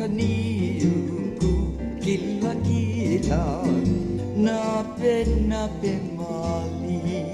kaniuku kila kila nape mali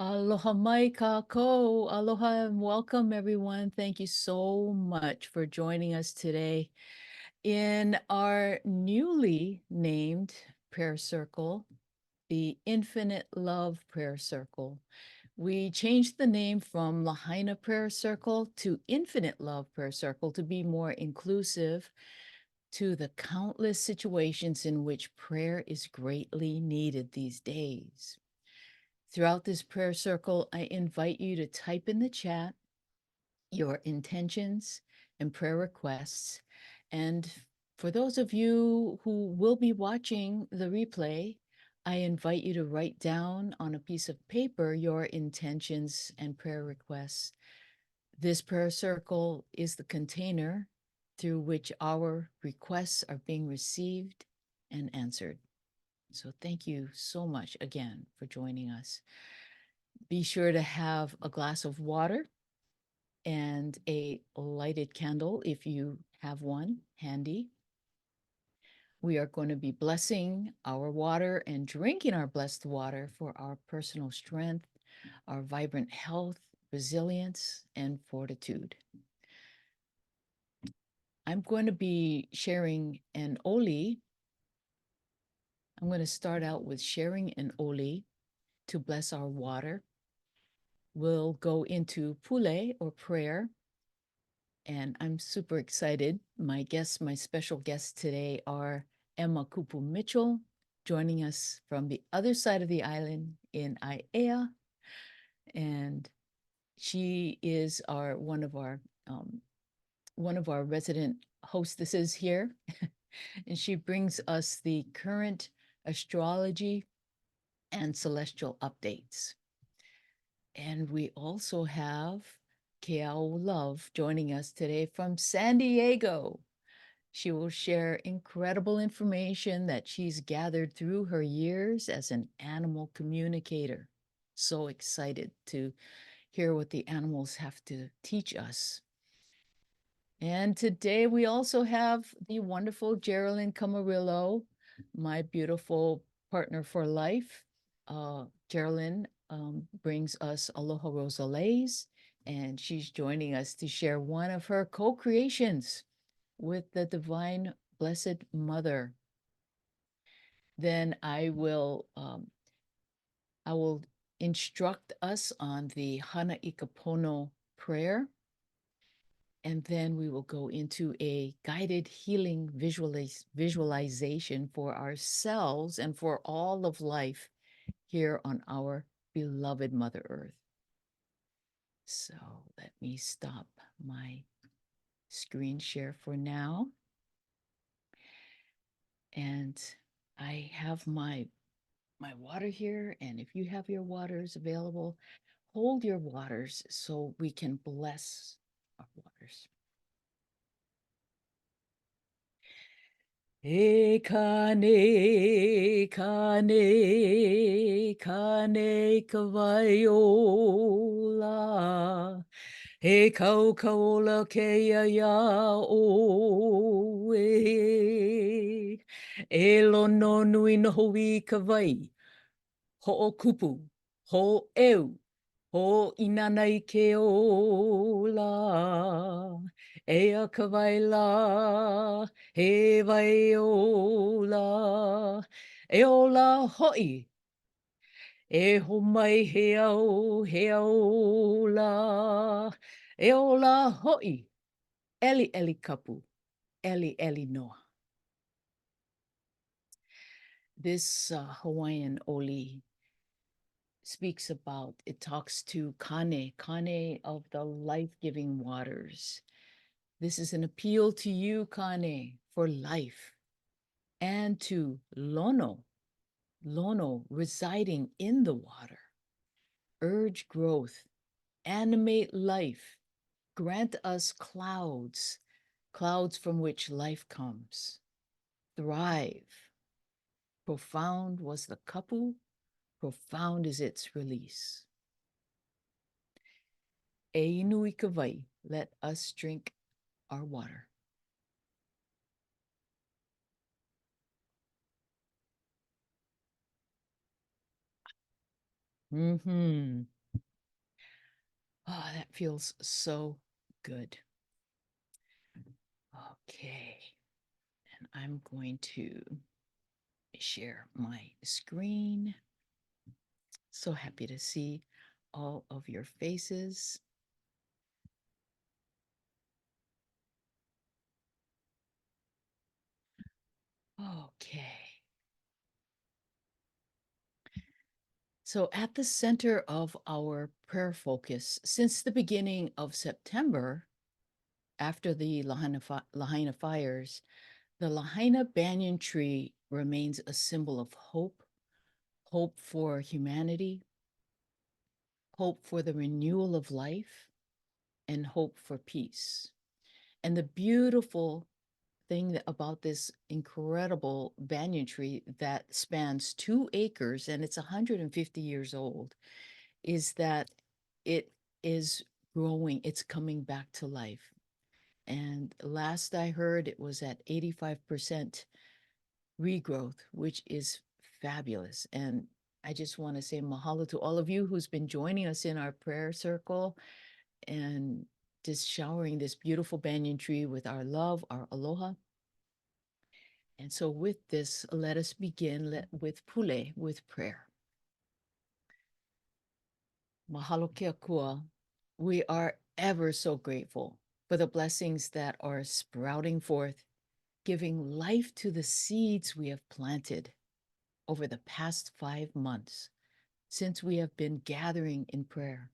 Aloha mai kako. Aloha and welcome, everyone. Thank you so much for joining us today in our newly named prayer circle, the Infinite Love Prayer Circle. We changed the name from Lahaina Prayer Circle to Infinite Love Prayer Circle to be more inclusive to the countless situations in which prayer is greatly needed these days. Throughout this prayer circle, I invite you to type in the chat your intentions and prayer requests. And for those of you who will be watching the replay, I invite you to write down on a piece of paper your intentions and prayer requests. This prayer circle is the container through which our requests are being received and answered. So thank you so much again for joining us. Be sure to have a glass of water and a lighted candle if you have one handy. We are going to be blessing our water and drinking our blessed water for our personal strength, our vibrant health, resilience, and fortitude. I'm going to be sharing an Oli. I'm going to start out with sharing an Oli to bless our water. We'll go into Pule or prayer. And I'm super excited. My special guests today are Emma Kupu Mitchell, joining us from the other side of the island in Aiea. And she is one of our resident hostesses here. And she brings us the current astrology and celestial updates. And we also have Keao Love joining us today from San Diego. She will share incredible information that she's gathered through her years as an animal communicator. So excited to hear what the animals have to teach us. And today we also have the wonderful Geraldine Camarillo, my beautiful partner for life. Geraldine brings us Aloha Rosales, and she's joining us to share one of her co-creations with the Divine Blessed Mother. Then I will instruct us on the Hana Ika Pono prayer. And then we will go into a guided healing visualization for ourselves and for all of life here on our beloved Mother Earth. So let me stop my screen share for now. And I have my water here. And if you have your waters available, hold your waters so we can bless our waters. E kane, kane, kane kawaiola. E kau kaola ke ia o e. E lono nui noho I kawai. Ho o kupu, ho eu, ho inana I ke ola. Ea ka waila, he vai ola, e ola hoi. E ho mai he ola, e ola hoi. Eli eli kapu, eli eli noa. This Hawaiian Oli speaks about, it talks to Kane, Kane of the life-giving waters. This is an appeal to you, Kane, for life, and to Lono, Lono residing in the water. Urge growth, animate life, grant us clouds, clouds from which life comes. Thrive. Profound was the kapu, profound is its release. E inui ka wai, let us drink our water. Mm-hmm. Oh, that feels so good. Okay. And I'm going to share my screen. So happy to see all of your faces. Okay. So at the center of our prayer focus since the beginning of September, after the Lahaina fires, the Lahaina banyan tree remains a symbol of hope, hope for humanity, hope for the renewal of life, and hope for peace. And the beautiful thing about this incredible banyan tree that spans 2 acres and it's 150 years old is that it is growing, it's coming back to life. And last I heard, it was at 85% regrowth, which is fabulous. And I just want to say mahalo to all of you who's been joining us in our prayer circle and just showering this beautiful banyan tree with our love, our aloha. And so with this, let us begin with pule, with prayer. Mahalo ke akua. We are ever so grateful for the blessings that are sprouting forth, giving life to the seeds we have planted over the past 5 months since we have been gathering in prayer.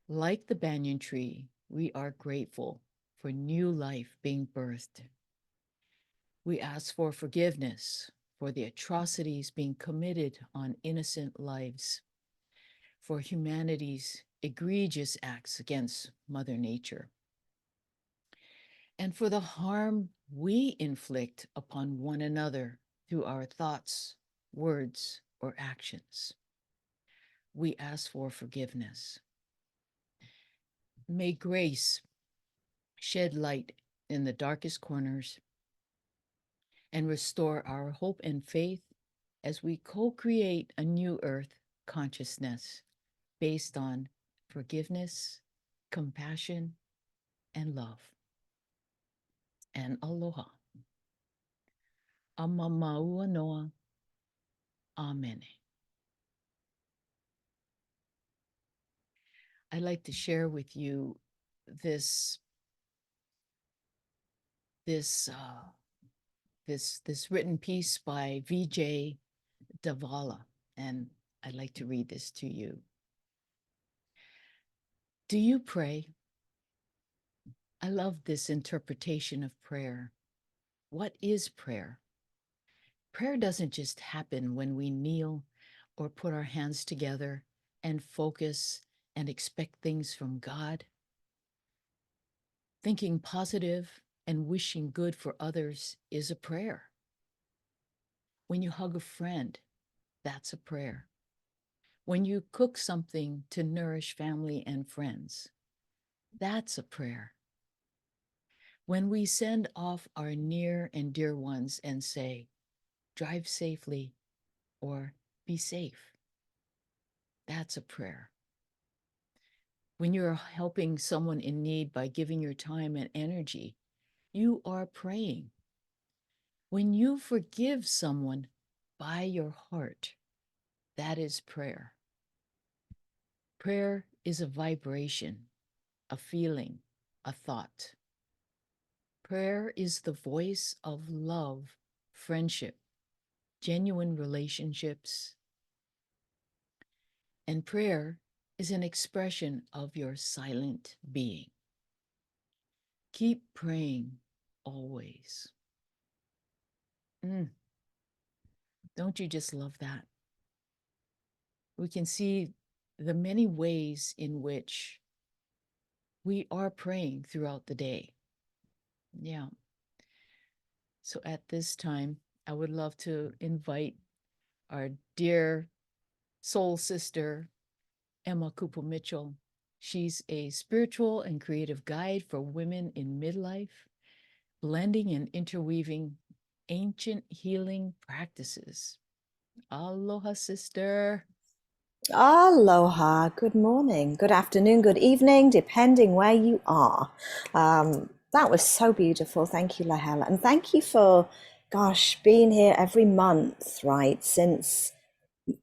Like the banyan tree, we are grateful for new life being birthed. We ask for forgiveness for the atrocities being committed on innocent lives, for humanity's egregious acts against Mother Nature, and for the harm we inflict upon one another through our thoughts, words, or actions. We ask for forgiveness. May grace shed light in the darkest corners and restore our hope and faith as we co-create a new earth consciousness based on forgiveness, compassion, and love. And aloha. Amamaua noa. Amen. I'd like to share with you this written piece by Vijay Davala, and I'd like to read this to you. Do you pray? I love this interpretation of prayer. What is prayer? Prayer doesn't just happen when we kneel or put our hands together and focus and expect things from God. Thinking positive and wishing good for others is a prayer. When you hug a friend, that's a prayer. When you cook something to nourish family and friends, that's a prayer. When we send off our near and dear ones and say, drive safely or be safe, that's a prayer. When you're helping someone in need by giving your time and energy, you are praying. When you forgive someone by your heart, that is prayer. Prayer is a vibration, a feeling, a thought. Prayer is the voice of love, friendship, genuine relationships. And prayer is an expression of your silent being. Keep praying always. Don't you just love that? We can see the many ways in which we are praying throughout the day. Yeah. So at this time, I would love to invite our dear soul sister, Emma Kupu Mitchell. She's a spiritual and creative guide for women in midlife, blending and interweaving ancient healing practices. Aloha, sister. Aloha, good morning, good afternoon, good evening, depending where you are. That was so beautiful. Thank you, Lahela. And thank you for, gosh, being here every month, right, since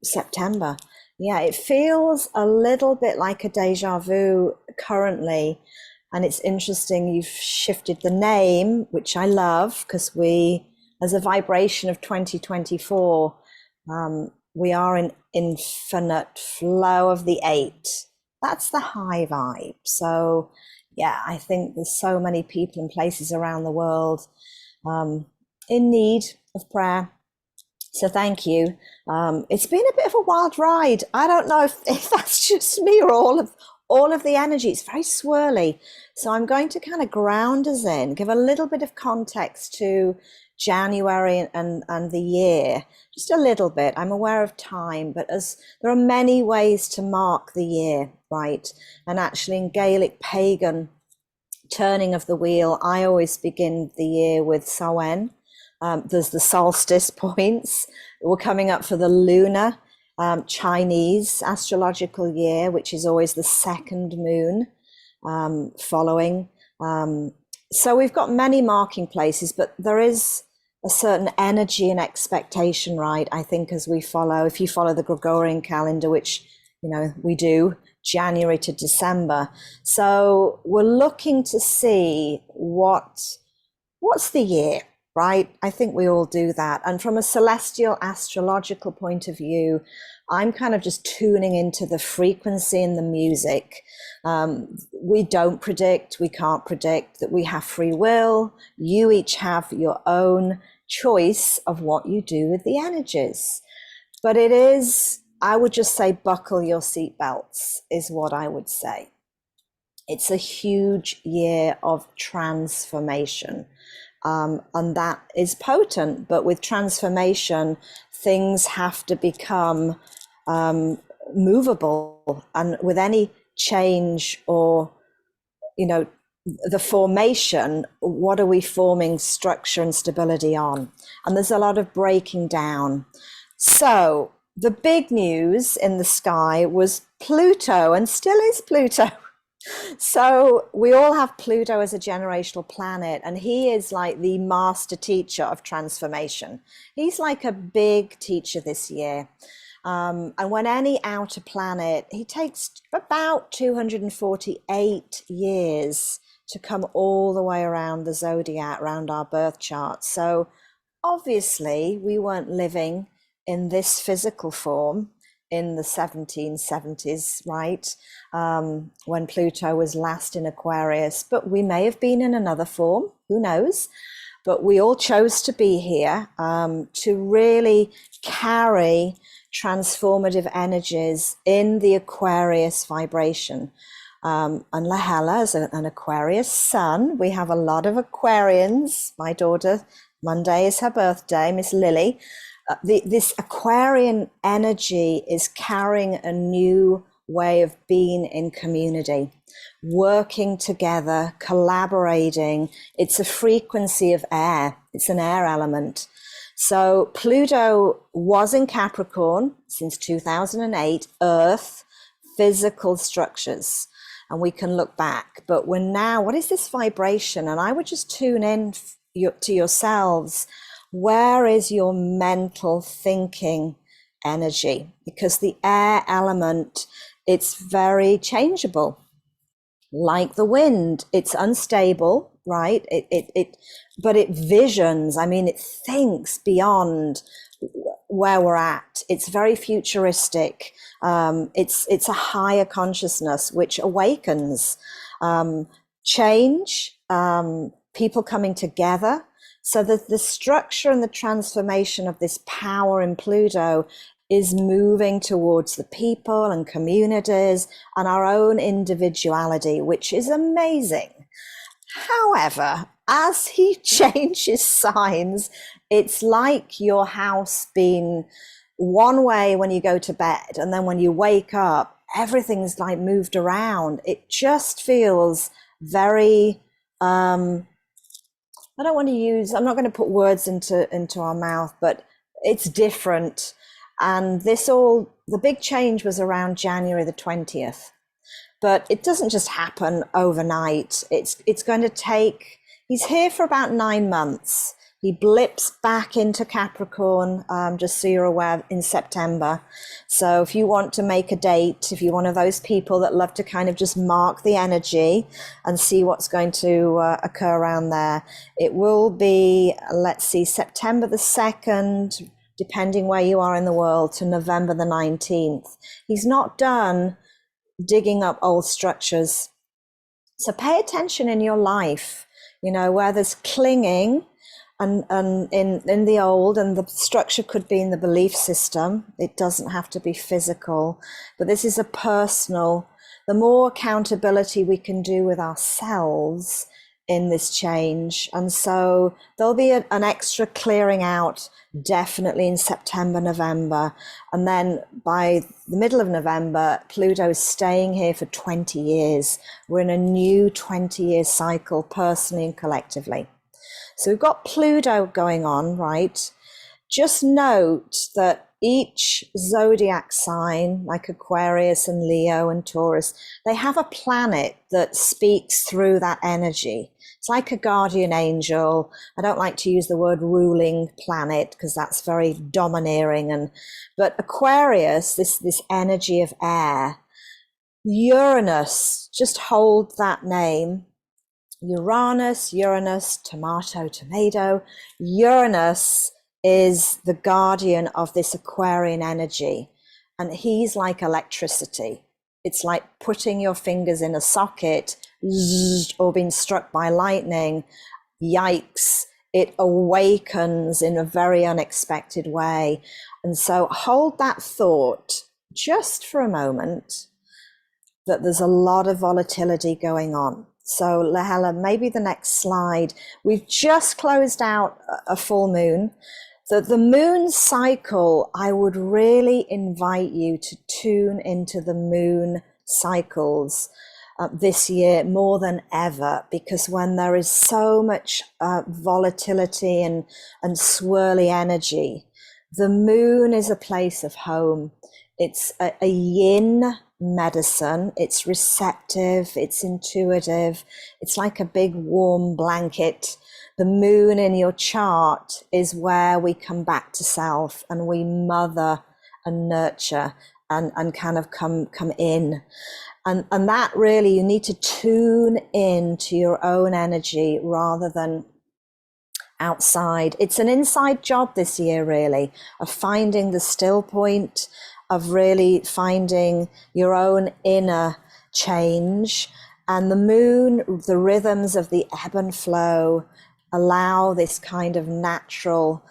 September. Yeah, it feels a little bit like a deja vu currently. And it's interesting, you've shifted the name, which I love, because we, as a vibration of 2024, we are in infinite flow of the 8. That's the high vibe. So yeah, I think there's so many people and places around the world in need of prayer. So thank you. It's been a bit of a wild ride. I don't know if that's just me or all of the energy. It's very swirly. So I'm going to kind of ground us in, give a little bit of context to January and the year, just a little bit. I'm aware of time, but as there are many ways to mark the year, right? And actually in Gaelic pagan turning of the wheel. I always begin the year with Sawen. There's the solstice points. We're coming up for the lunar Chinese astrological year, which is always the second moon following. So we've got many marking places, but there is a certain energy and expectation, right? I think as we follow, if you follow the Gregorian calendar, which, you know, we do, January to December. So we're looking to see what's the year, right? I think we all do that. And from a celestial astrological point of view, I'm kind of just tuning into the frequency and the music. We don't predict, we can't predict, that we have free will. You each have your own choice of what you do with the energies. But it is, I would just say, buckle your seatbelts is what I would say. It's a huge year of transformation. And that is potent, but with transformation, things have to become movable. And with any change or, you know, the formation, what are we forming structure and stability on? And there's a lot of breaking down. So the big news in the sky was Pluto, and still is Pluto. So we all have Pluto as a generational planet, and he is like the master teacher of transformation. He's like a big teacher this year. And when any outer planet, he takes about 248 years to come all the way around the zodiac, around our birth chart. So obviously we weren't living in this physical form in the 1770s, right? When Pluto was last in Aquarius, but we may have been in another form, who knows? But we all chose to be here to really carry transformative energies in the Aquarius vibration. And Lahela is an Aquarius sun. We have a lot of Aquarians. My daughter, Monday is her birthday, Miss Lily. This Aquarian energy is carrying a new way of being in community, working together, collaborating. It's a frequency of air. It's an air element. So Pluto was in Capricorn since 2008, Earth, physical structures. And we can look back, but we're now, what is this vibration? And I would just tune in to yourselves. Where is your mental thinking energy? Because the air element, it's very changeable. Like the wind, it's unstable, right? But it visions, I mean, it thinks beyond where we're at. It's very futuristic. It's a higher consciousness which awakens change, people coming together. So that the structure and the transformation of this power in Pluto is moving towards the people and communities and our own individuality, which is amazing. However, as he changes signs, it's like your house being one way when you go to bed, and then when you wake up, everything's like moved around. It just feels very, I don't want to use, I'm not going to put words into our mouth, but it's different. And the big change was around January the 20th. But it doesn't just happen overnight. It's going to take, he's here for about 9 months. He blips back into Capricorn, just so you're aware, in September. So if you want to make a date, if you're one of those people that love to kind of just mark the energy and see what's going to occur around there, it will be, let's see, September the 2nd, depending where you are in the world, to November the 19th. He's not done digging up old structures. So pay attention in your life, you know, where there's clinging and in the old, and the structure could be in the belief system. It doesn't have to be physical, but this is a personal, the more accountability we can do with ourselves in this change. And so there'll be an extra clearing out definitely in September, November. And then by the middle of November, Pluto is staying here for 20 years. We're in a new 20-year cycle, personally and collectively. So we've got Pluto going on, right? Just note that each zodiac sign, like Aquarius and Leo and Taurus, they have a planet that speaks through that energy. It's like a guardian angel. I don't like to use the word ruling planet because that's very domineering. But Aquarius, this energy of air, Uranus, just hold that name. Uranus, tomato. Uranus is the guardian of this Aquarian energy. And he's like electricity. It's like putting your fingers in a socket or being struck by lightning. Yikes, it awakens in a very unexpected way. And so hold that thought just for a moment, that there's a lot of volatility going on. So Lehela, maybe the next slide. We've just closed out a full moon. The moon cycle, I would really invite you to tune into the moon cycles this year more than ever, because when there is so much volatility and swirly energy, the moon is a place of home. It's a yin medicine. It's receptive, it's intuitive, it's like a big warm blanket. The moon in your chart is where we come back to self and we mother and nurture and kind of come in. And that really, you need to tune in to your own energy rather than outside. It's an inside job this year, really, of finding the still point, of really finding your own inner change. And the moon, the rhythms of the ebb and flow allow this kind of natural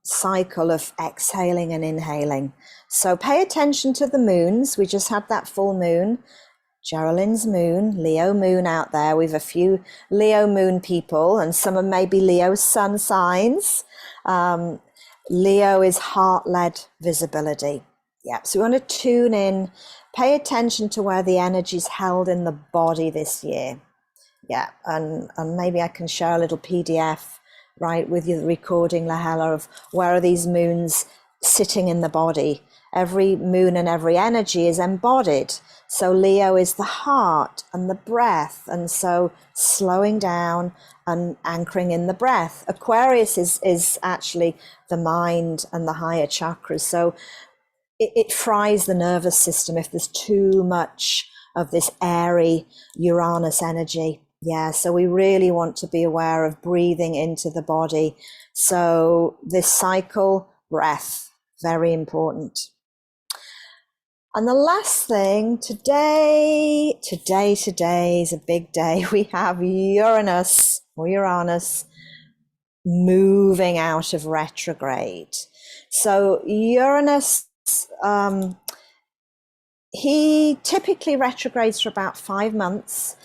cycle of exhaling and inhaling. So pay attention to the moons. We just had that full moon, Geraldine's moon, Leo moon out there. We've a few Leo moon people, and some are maybe Leo sun signs. Leo is heart-led visibility. Yeah, so we want to tune in, pay attention to where the energy is held in the body this year. Yeah, and maybe I can share a little PDF, right, with you, the recording, Lehela, of where are these moons sitting in the body. Every moon and every energy is embodied. So Leo is the heart and the breath, and so slowing down and anchoring in the breath. Aquarius is actually the mind and the higher chakras. So it fries the nervous system if there's too much of this airy Uranus energy. Yeah, so we really want to be aware of breathing into the body. So this cycle, breath, very important. And the last thing, today is a big day. We have Uranus moving out of retrograde. So Uranus, he typically retrogrades for about 5 months.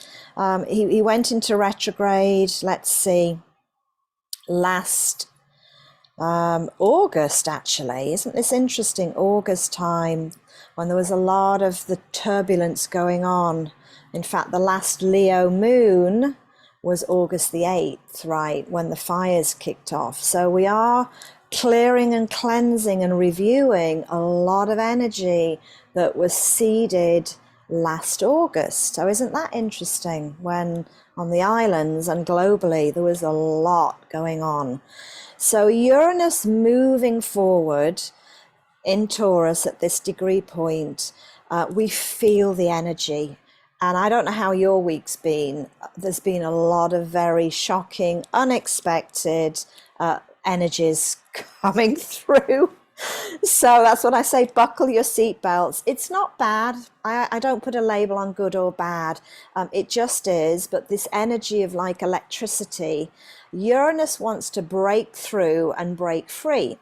He went into retrograde, let's see, last August, actually. Isn't this interesting? August time, when there was a lot of the turbulence going on. In fact, the last Leo moon was August the 8th, right, when the fires kicked off. So we are clearing and cleansing and reviewing a lot of energy that was seeded last August. So isn't that interesting, when on the islands and globally there was a lot going on. So Uranus moving forward in Taurus at this degree point, we feel the energy. And I don't know how your week's been. There's been a lot of very shocking, unexpected energies coming through. So that's when I say buckle your seatbelts. It's not bad. I don't put a label on good or bad. It just is. But this energy of like electricity, Uranus wants to break through and break free.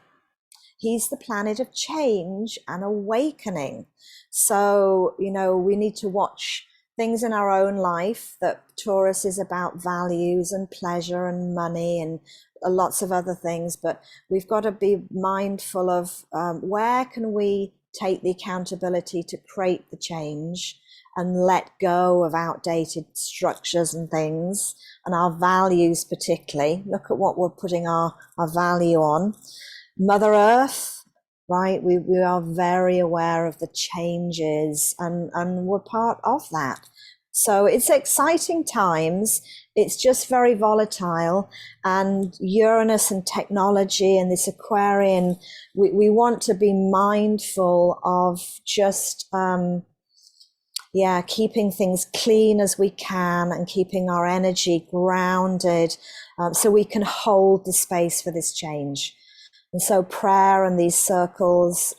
He's the planet of change and awakening. So, you know, we need to watch things in our own life, that Taurus is about values and pleasure and money and lots of other things, but we've got to be mindful of where can we take the accountability to create the change and let go of outdated structures and things, and our values particularly. Look at what we're putting our value on. Mother Earth, right? We are very aware of the changes, and we're part of that. So it's exciting times. It's just very volatile, and Uranus and technology and this Aquarian, we want to be mindful of just, keeping things clean as we can and keeping our energy grounded, so we can hold the space for this change. And so prayer and these circles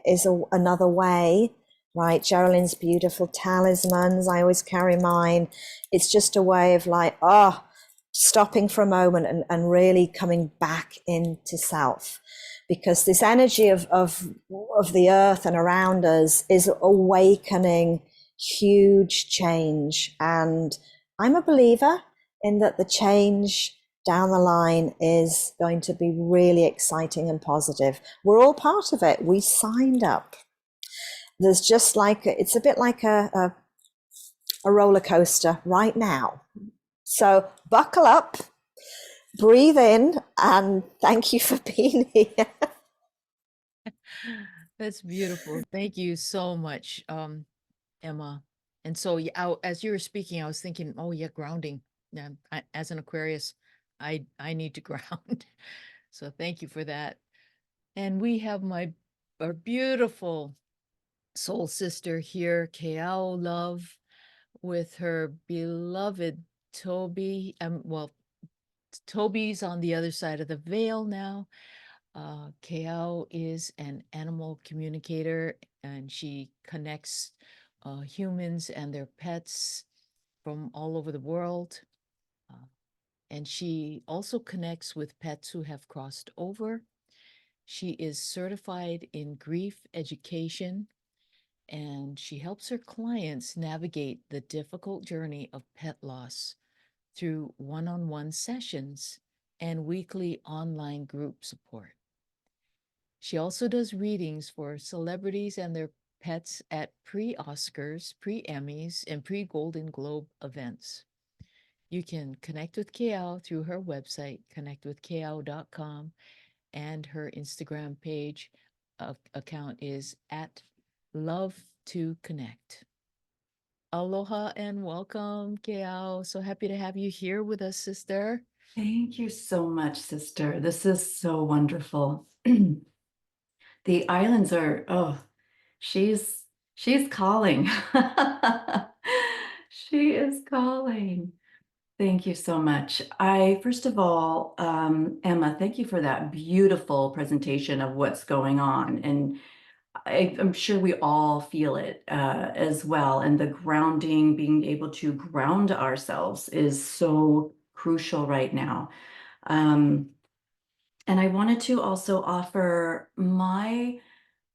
is another way, right? Geraldine's beautiful talismans, I always carry mine. It's just a way of like, stopping for a moment and really coming back into self. Because this energy of the earth and around us is awakening huge change. And I'm a believer in that the change down the line is going to be really exciting and positive. We're all part of it. We signed up. There's just like, it's a bit like a roller coaster right now. So buckle up, breathe in, and thank you for being here. That's beautiful. Thank you so much, Emma. And so, yeah, as you were speaking, I was thinking, oh yeah, grounding. Yeah, as an Aquarius, I need to ground. So thank you for that. And we have our beautiful soul sister here, Keao Love, with her beloved Toby. Well, Toby's on the other side of the veil now. Keao is an animal communicator, and she connects humans and their pets from all over the world. And she also connects with pets who have crossed over. She is certified in grief education, and she helps her clients navigate the difficult journey of pet loss through one-on-one sessions and weekly online group support. She also does readings for celebrities and their pets at pre-Oscars, pre-Emmys, and pre-Golden Globe events. You can connect with Keao through her website, connectwithkeao.com, and her Instagram page account is at love2connect. Aloha and welcome, Keao. So happy to have you here with us, sister. Thank you so much, sister. This is so wonderful. The islands are, she's calling. She is calling. Thank you so much. First of all, Emma, thank you for that beautiful presentation of what's going on. And I'm sure we all feel it as well. And the grounding, being able to ground ourselves is so crucial right now. And I wanted to also offer my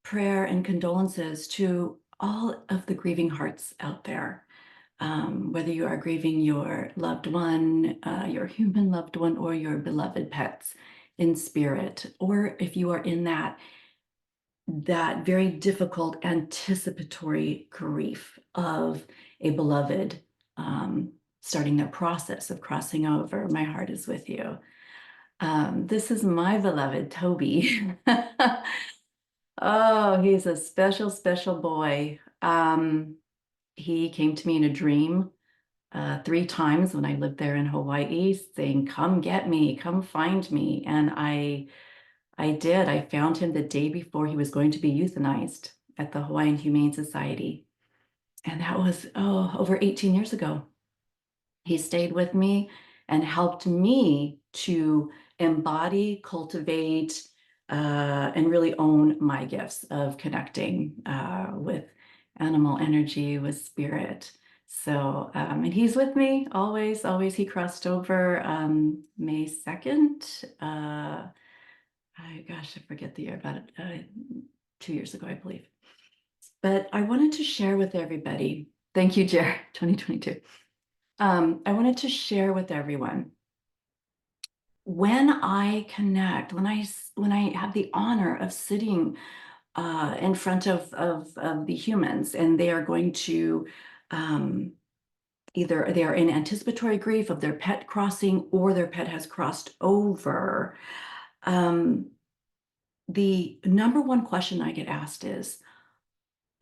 prayer and condolences to all of the grieving hearts out there. Whether you are grieving your loved one, your human loved one, or your beloved pets in spirit, or if you are in that very difficult anticipatory grief of a beloved starting their process of crossing over, my heart is with you. This is my beloved Toby. Oh, he's a special, special boy. He came to me in a dream 3 times when I lived there in Hawaii, saying, "Come get me, come find me." And I did. I found him the day before he was going to be euthanized at the Hawaiian Humane Society. And that was, over 18 years ago. He stayed with me and helped me to embody, cultivate, and really own my gifts of connecting with animal energy, with spirit. So, and he's with me always, always. He crossed over May 2nd. Gosh, I forget the year, about 2 years ago, I believe. But I wanted to share with everybody Thank you, Jer, 2022. I wanted to share with everyone, when I connect, when I have the honor of sitting in front of the humans, and they are going to either they are in anticipatory grief of their pet crossing or their pet has crossed over. The number one question I get asked is,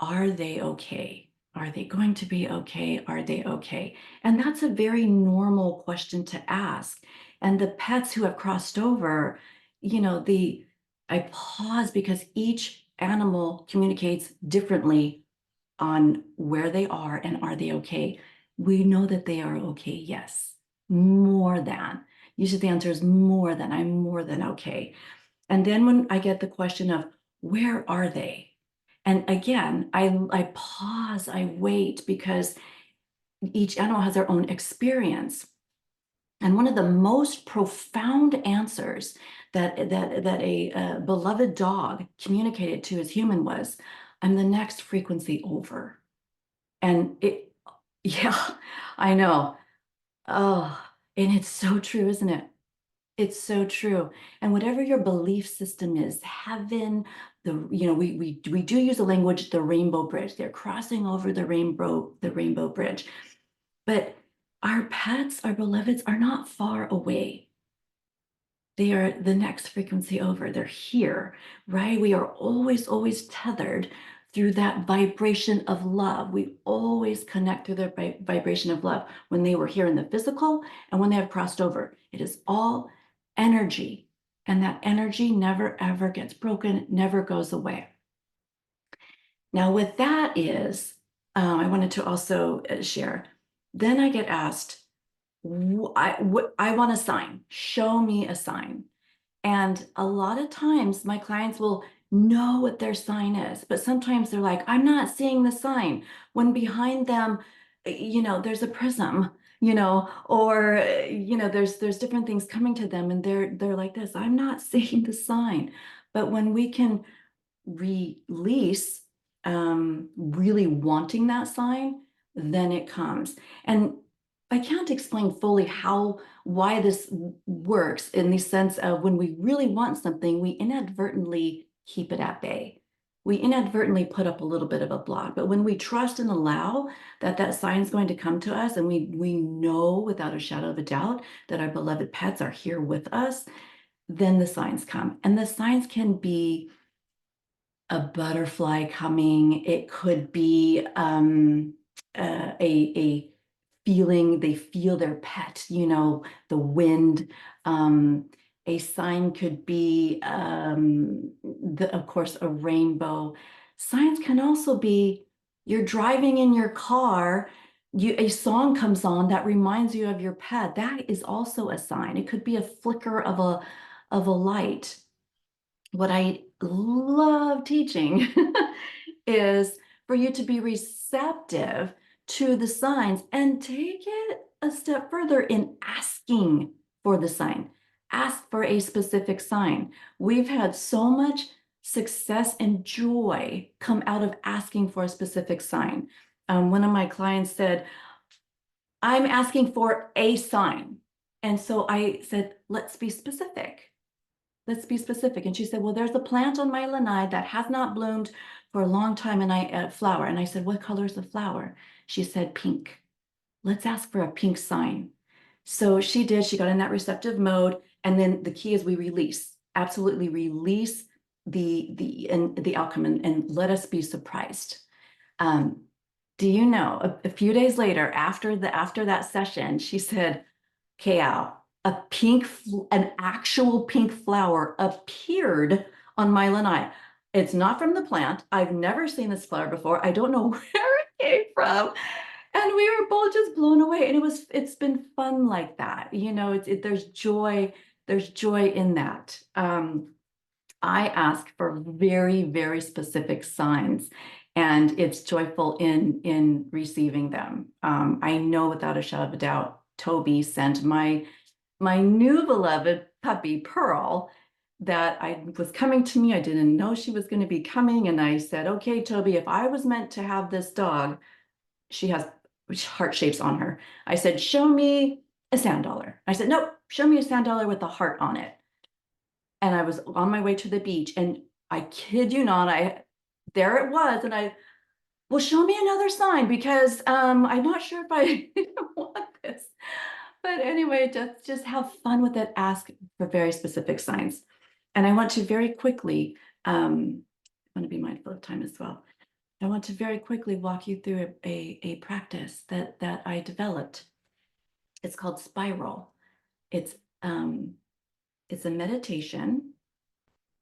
are they okay? Are they going to be okay? Are they okay? And that's a very normal question to ask. And the pets who have crossed over, I pause because each animal communicates differently on where they are and are they okay. We know that they are okay, yes, more than. Usually the answer is more than, I'm more than okay. And then when I get the question of where are they? And again, I pause, I wait, because each animal has their own experience. And one of the most profound answers that a beloved dog communicated to his human was, I'm the next frequency over. And yeah, I know. Oh, and it's so true, isn't it? It's so true. And whatever your belief system is, heaven, we do use the language, the rainbow bridge. They're crossing over the rainbow bridge. But our pets, our beloveds, are not far away. They are the next frequency over. They're here, right? We are always, always tethered through that vibration of love. We always connect through their vibration of love when they were here in the physical and when they have crossed over. It is all energy, and that energy never, ever gets broken, never goes away. Now, with that is, I wanted to also share, then I get asked, I want a sign, show me a sign. And a lot of times my clients will know what their sign is, but sometimes they're like, I'm not seeing the sign, when behind them, there's a prism, or, there's different things coming to them, and they're like this, I'm not seeing the sign. But when we can release really wanting that sign, then it comes. And I can't explain fully why this works, in the sense of when we really want something, we inadvertently keep it at bay. We inadvertently put up a little bit of a block. But when we trust and allow that sign is going to come to us, and we know without a shadow of a doubt that our beloved pets are here with us, then the signs come. And the signs can be a butterfly coming. It could be a feeling, they feel their pet, the wind. A sign could be, of course, a rainbow. Signs can also be, you're driving in your car, a song comes on that reminds you of your pet. That is also a sign. It could be a flicker of a light. What I love teaching is for you to be receptive to the signs and take it a step further in asking for the sign. Ask for a specific sign. We've had so much success and joy come out of asking for a specific sign. One of my clients said, I'm asking for a sign. And so I said, let's be specific. Let's be specific. And she said, well, there's a plant on my lanai that has not bloomed for a long time, and flower. And I said, what color is the flower? She said, pink. Let's ask for a pink sign. So she did. She got in that receptive mode. And then the key is we release, absolutely release the outcome, and let us be surprised. Do you know, a few days later, after that session, she said, Keao, an actual pink flower appeared on my lanai. It's not from the plant. I've never seen this flower before. I don't know where it came from. And we were both just blown away. And it's been fun like that. There's joy in that. I ask for very, very specific signs, and it's joyful in receiving them. I know without a shadow of a doubt, Toby sent my new beloved puppy, Pearl, that was coming to me. I didn't know she was going to be coming. And I said, okay, Toby, if I was meant to have this dog, she has heart shapes on her. I said, show me a sand dollar. I said, nope, show me a sand dollar with a heart on it. And I was on my way to the beach, and I kid you not, there it was, and well, show me another sign, because I'm not sure if I want this. But anyway, just have fun with it. Ask for very specific signs. And I want to very quickly, I want to be mindful of time as well. I want to very quickly walk you through a practice that I developed. It's called Spiral. It's a meditation,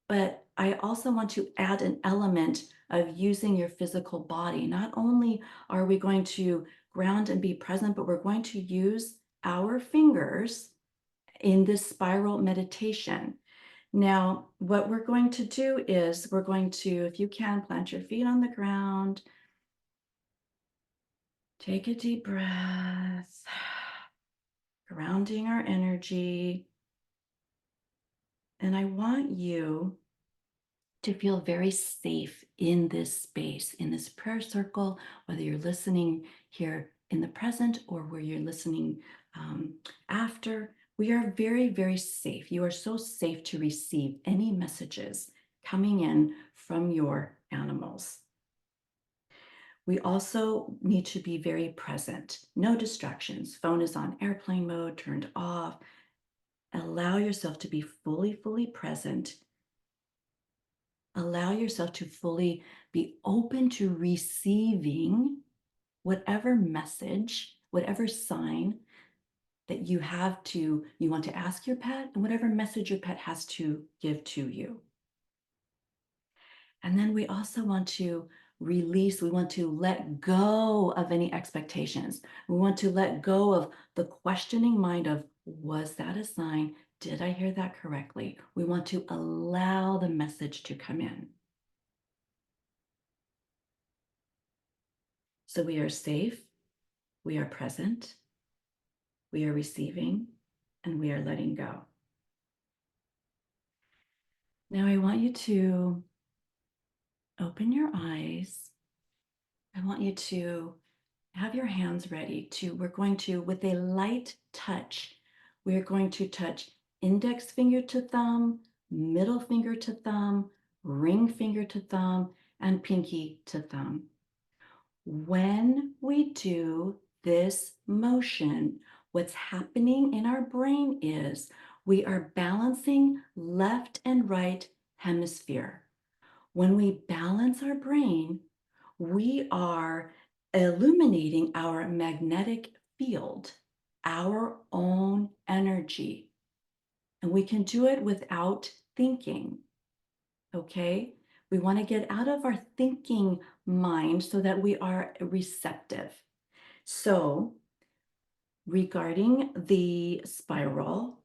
but I also want to add an element of using your physical body. Not only are we going to ground and be present, but we're going to use our fingers in this spiral meditation. Now, what we're going to do is we're going to, if you can, plant your feet on the ground. Take a deep breath, grounding our energy. And I want you to feel very safe in this space, in this prayer circle, whether you're listening here in the present or where you're listening after. We are very, very safe. You are so safe to receive any messages coming in from your animals. We also need to be very present. No distractions. Phone is on airplane mode, turned off. Allow yourself to be fully, fully present. Allow yourself to fully be open to receiving whatever message, whatever sign that you want to ask your pet, and whatever message your pet has to give to you. And then we also want to release, we want to let go of any expectations. We want to let go of the questioning mind of, was that a sign? Did I hear that correctly? We want to allow the message to come in. So we are safe, we are present, we are receiving, and we are letting go. Now I want you to open your eyes. I want you to have your hands ready we're going to, with a light touch, we're going to touch index finger to thumb, middle finger to thumb, ring finger to thumb, and pinky to thumb. When we do this motion, what's happening in our brain is we are balancing left and right hemisphere. When we balance our brain, we are illuminating our magnetic field, our own energy. And we can do it without thinking, okay? We want to get out of our thinking mind so that we are receptive. So regarding the spiral,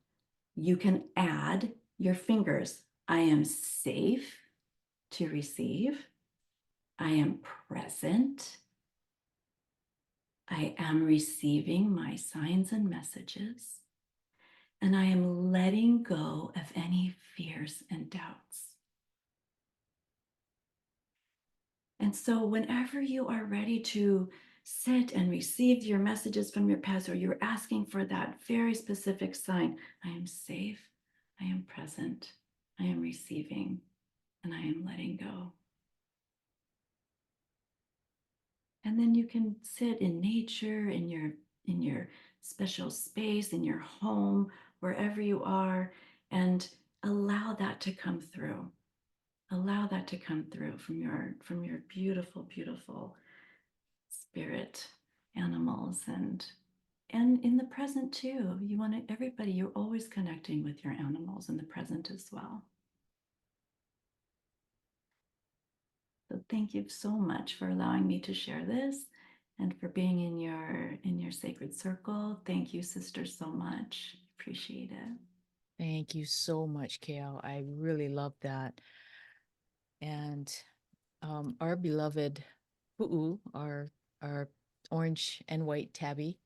you can add your fingers. I am safe to receive. I am present. I am receiving my signs and messages. And I am letting go of any fears and doubts. And so whenever you are ready to sit and receive your messages from your pets, or you're asking for that very specific sign, I am safe, I am present, I am receiving, and I am letting go. And then you can sit in nature, in your special space, in your home, wherever you are, and allow that to come through. Allow that to come through from your beautiful, beautiful spirit animals, and in the present too. You want everybody, you're always connecting with your animals in the present as well. So thank you so much for allowing me to share this and for being in your sacred circle. Thank you, sister, so much. Appreciate it. Thank you so much, Keao. I really love that. And our beloved Pu'u, our orange and white tabby,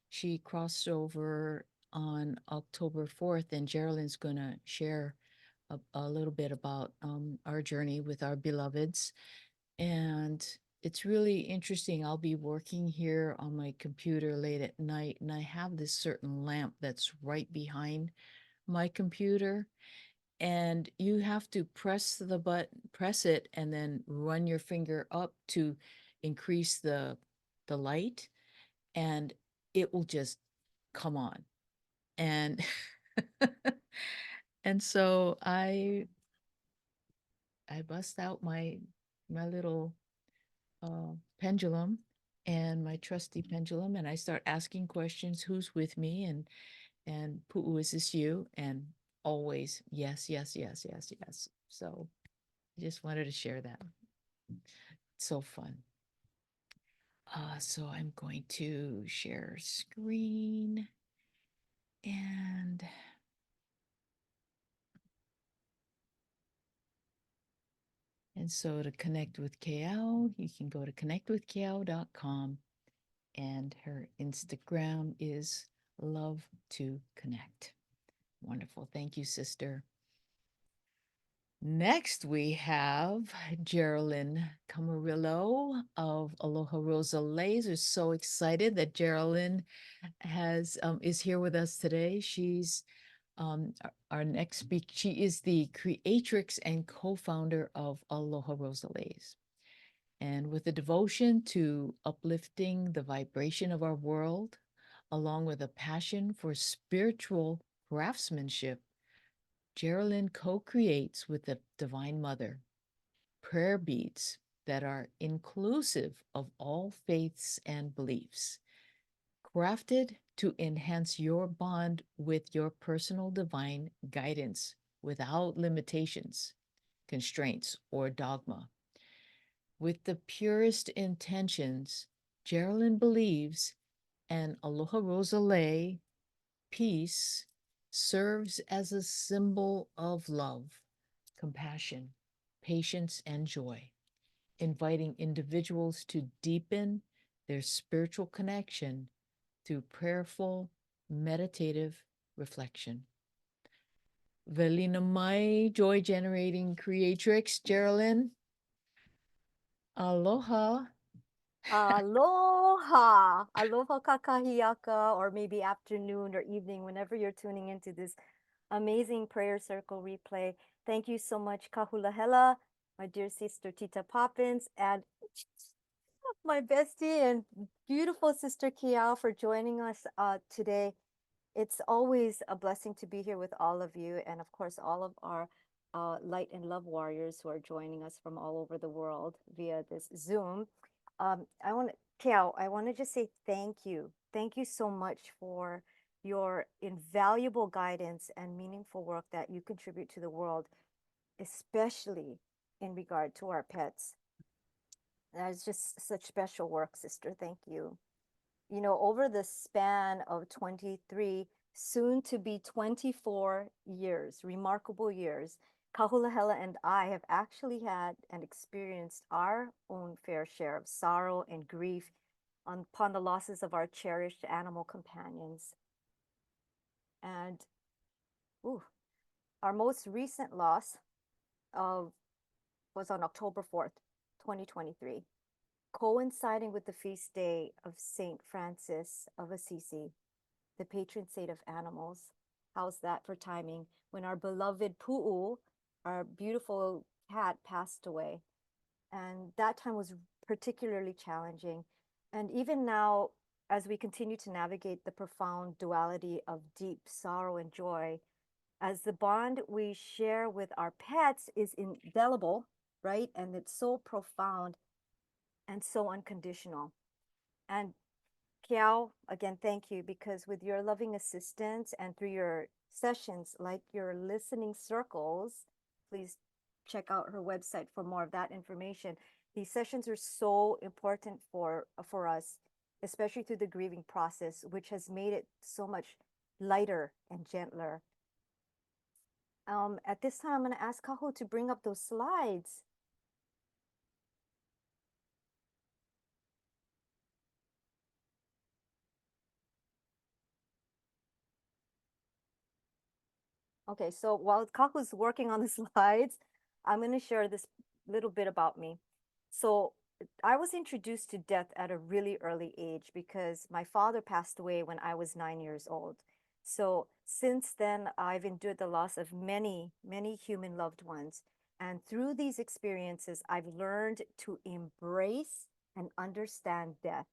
she crossed over on October 4th, and Geraldine's gonna share a little bit about our journey with our beloveds. And it's really interesting. I'll be working here on my computer late at night, and I have this certain lamp that's right behind my computer, and you have to press it, and then run your finger up to increase the light, and it will just come on. And and so I bust out my little pendulum and my trusty pendulum, and I start asking questions, who's with me, and Pu'u, is this you? And always yes, yes, yes, yes, yes. So I just wanted to share that. It's so fun. So I'm going to share screen, and so to connect with Keao, you can go to connectwithkeao.com, and her Instagram is love to connect. Wonderful. Thank you, sister. Next, we have Geraldine Camarillo of Aloha Rosa Lays. We're so excited that Geraldine is here with us today. She's our next speaker. She is the creatrix and co-founder of Aloha Rosa Lays. And with a devotion to uplifting the vibration of our world, along with a passion for spiritual craftsmanship, Geraldine co-creates with the Divine Mother prayer beads that are inclusive of all faiths and beliefs, crafted to enhance your bond with your personal divine guidance without limitations, constraints, or dogma. With the purest intentions, Geraldine believes an Aloha Rosa Lei piece serves as a symbol of love, compassion, patience, and joy, inviting individuals to deepen their spiritual connection through prayerful, meditative reflection. Velina mai, joy-generating creatrix, Geraldine. Aloha. Aloha, aloha kakahiaka, or maybe afternoon or evening, whenever you're tuning into this amazing prayer circle replay. Thank you so much, Kahulahela, my dear sister Tita Poppins, and my bestie and beautiful sister Kiao for joining us today. It's always a blessing to be here with all of you, and of course, all of our light and love warriors who are joining us from all over the world via this Zoom. Kiao, I want to just say thank you. Thank you so much for your invaluable guidance and meaningful work that you contribute to the world, especially in regard to our pets. That is just such special work, sister. Thank you. You know, over the span of 23, soon to be 24 years, remarkable years, Kahulahela and I have actually had and experienced our own fair share of sorrow and grief upon the losses of our cherished animal companions. And our most recent loss was on October 4th, 2023, coinciding with the feast day of Saint Francis of Assisi, the patron saint of animals. How's that for timing? When our beloved Pu'u, our beautiful cat, passed away. And that time was particularly challenging. And even now, as we continue to navigate the profound duality of deep sorrow and joy, as the bond we share with our pets is indelible, right? And it's so profound and so unconditional. And Kiao, again, thank you, because with your loving assistance and through your sessions, like your listening circles, please check out her website for more of that information. These sessions are so important for us, especially through the grieving process, which has made it so much lighter and gentler. At this time, I'm going to ask Kaho to bring up those slides. Okay, so while Kaku's working on the slides, I'm going to share this little bit about me. So I was introduced to death at a really early age because my father passed away when I was 9 years old. So since then, I've endured the loss of many, many human loved ones. And through these experiences, I've learned to embrace and understand death,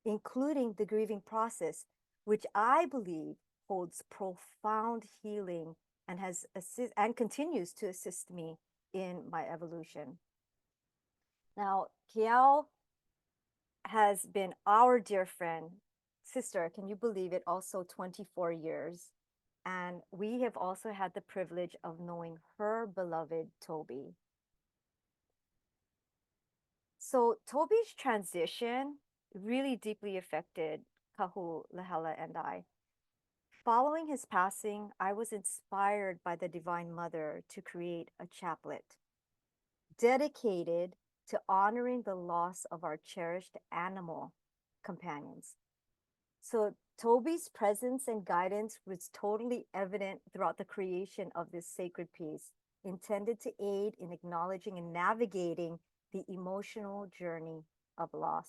including the grieving process, which I believe holds profound healing and and continues to assist me in my evolution. Now, Kiao has been our dear friend, sister, can you believe it? Also 24 years. And we have also had the privilege of knowing her beloved Toby. So Toby's transition really deeply affected Kahu, Lahela, and I. Following his passing, I was inspired by the Divine Mother to create a chaplet dedicated to honoring the loss of our cherished animal companions. So Toby's presence and guidance was totally evident throughout the creation of this sacred piece, intended to aid in acknowledging and navigating the emotional journey of loss.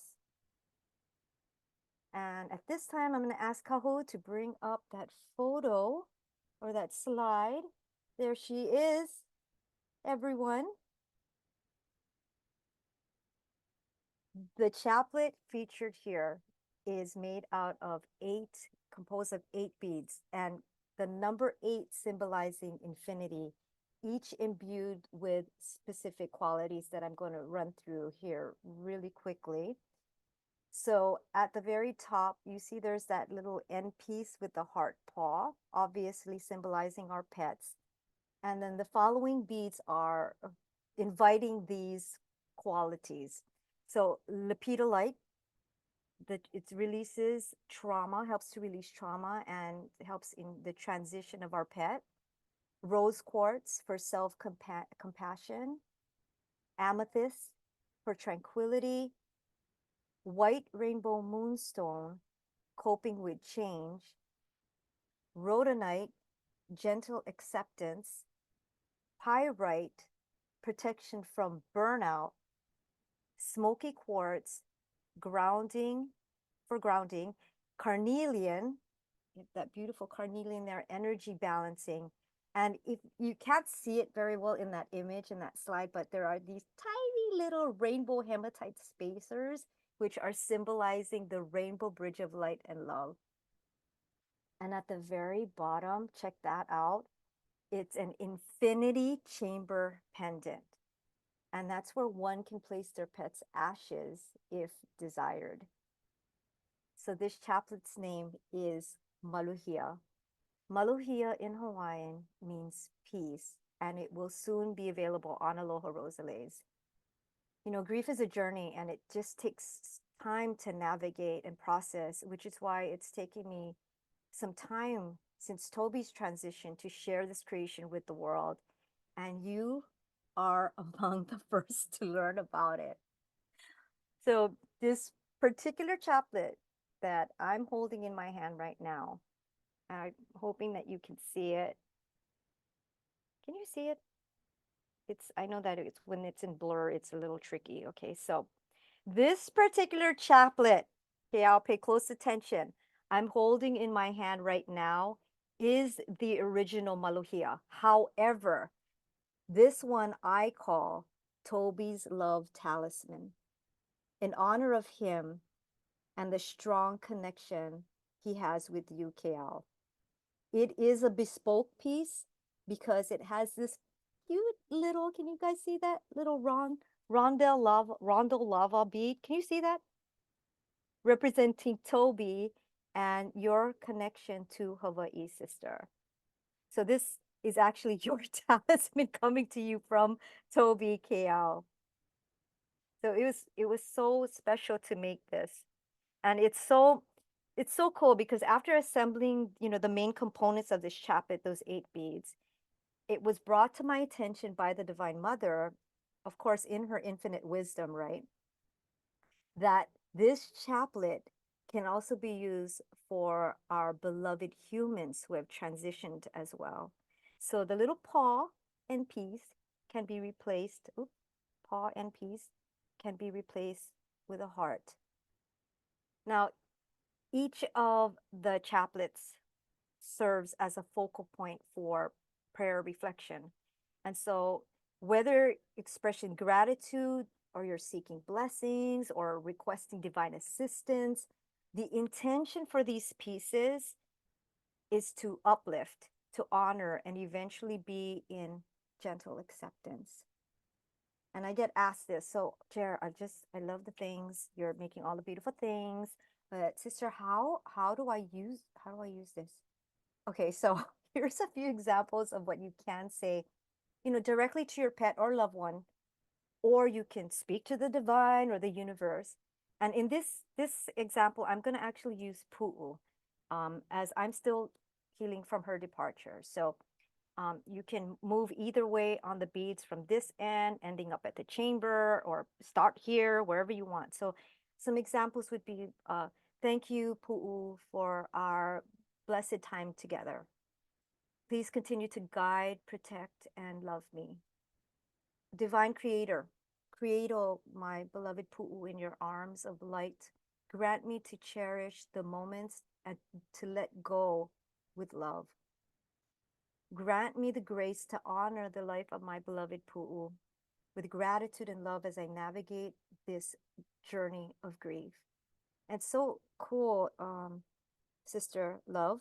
And at this time, I'm going to ask Kahu to bring up that photo or that slide. There she is, everyone. The chaplet featured here is made out of composed of 8 beads, and the number 8 symbolizing infinity, each imbued with specific qualities that I'm going to run through here really quickly. So at the very top, you see there's that little end piece with the heart paw, obviously symbolizing our pets. And then the following beads are inviting these qualities. So lepidolite, it releases trauma, helps to release trauma and helps in the transition of our pet. Rose quartz for self-compassion. Amethyst for tranquility. White rainbow moonstone, coping with change. Rhodonite, gentle acceptance. Pyrite, protection from burnout. Smoky quartz, grounding for grounding. Carnelian, that beautiful carnelian there, energy balancing. And if you can't see it very well in that image, in that slide, but there are these tiny little rainbow hematite spacers, which are symbolizing the rainbow bridge of light and love. And at the very bottom, check that out. It's an infinity chamber pendant. And that's where one can place their pet's ashes if desired. So this chaplet's name is Maluhia. Maluhia in Hawaiian means peace, and it will soon be available on Aloha Rosales. You know, grief is a journey, and it just takes time to navigate and process, which is why it's taken me some time since Toby's transition to share this creation with the world. And you are among the first to learn about it. So this particular chaplet that I'm holding in my hand right now, I'm hoping that you can see it. Can you see it? I know that it's when it's in blur, it's a little tricky. Okay, so this particular chaplet, okay, I'll pay close attention. I'm holding in my hand right now is the original Maluhia. However, this one I call Toby's Love Talisman in honor of him and the strong connection he has with you, Keao. It is a bespoke piece because it has this cute little, can you guys see that little rondel lava bead? Can you see that? Representing Toby and your connection to Hawaii, sister. So this is actually your talisman coming to you from Toby Keao. So it was so special to make this. And it's so cool because after assembling, you know, the main components of this chaplet, those 8 beads, it was brought to my attention by the Divine Mother, of course, in her infinite wisdom, right? That this chaplet can also be used for our beloved humans who have transitioned as well. So the little paw and piece can be replaced, paw and piece can be replaced with a heart. Now, each of the chaplets serves as a focal point for prayer reflection. And so, whether expressing gratitude or you're seeking blessings or requesting divine assistance, the intention for these pieces is to uplift, to honor, and eventually be in gentle acceptance. And I get asked this, so Jer, I love the things you're making, all the beautiful things, but sister, how do I use this? Okay, so here's a few examples of what you can say, directly to your pet or loved one, or you can speak to the divine or the universe. And in this example, I'm going to actually use Pu'u, as I'm still healing from her departure. So you can move either way on the beads from this end, ending up at the chamber, or start here, wherever you want. So some examples would be, thank you, Pu'u, for our blessed time together. Please continue to guide, protect, and love me. Divine Creator, create, oh, my beloved Pu'u, in your arms of light. Grant me to cherish the moments and to let go with love. Grant me the grace to honor the life of my beloved Pu'u with gratitude and love as I navigate this journey of grief. And so cool, Sister Love,